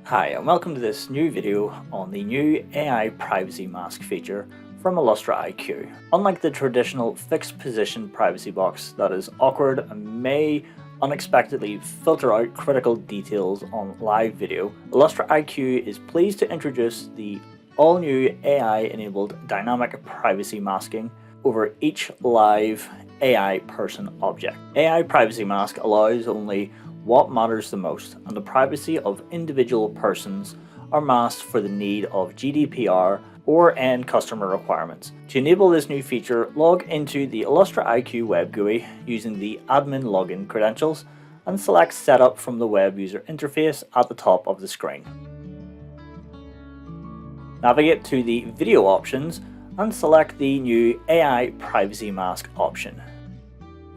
Hi and welcome to this new video on the new AI privacy mask feature from Illustra IQ. Unlike the traditional fixed position privacy box that is awkward and may unexpectedly filter out critical details on live video, Illustra IQ is pleased to introduce the all-new AI-enabled dynamic privacy masking over each live AI person object. AI privacy mask allows only what matters the most, and the privacy of individual persons are masked for the need of GDPR or end customer requirements. To enable this new feature, log into the Illustra IQ web GUI using the admin login credentials and select Setup from the web user interface at the top of the screen. Navigate to the video options and select the new AI privacy mask option.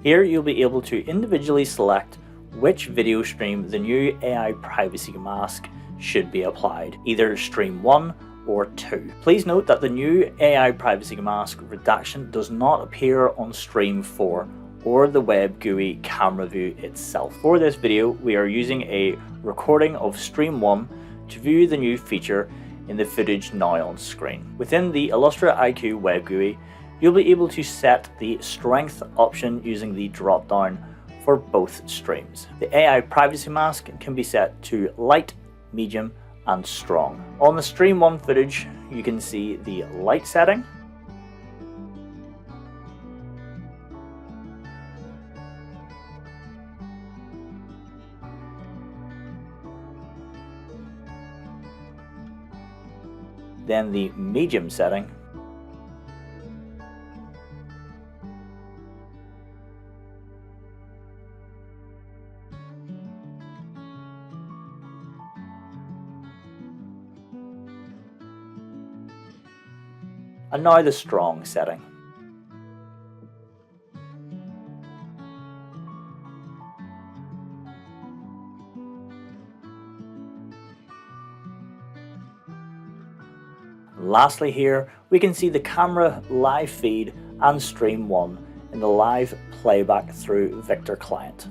Here you'll be able to individually select which video stream the new AI privacy mask should be applied, either stream 1 or 2. Please note that the new AI privacy mask redaction does not appear on stream 4 or the web GUI camera view itself. For this video, we are using a recording of stream 1 to view the new feature in the footage now on screen. Within the Illustra IQ web GUI, you'll be able to set the strength option using the drop down for both streams. The AI privacy mask can be set to light, medium and strong. On the stream 1 footage you can see the light setting, then the medium setting, and now the strong setting. Lastly here, we can see the camera live feed and stream 1 in the live playback through Victor client.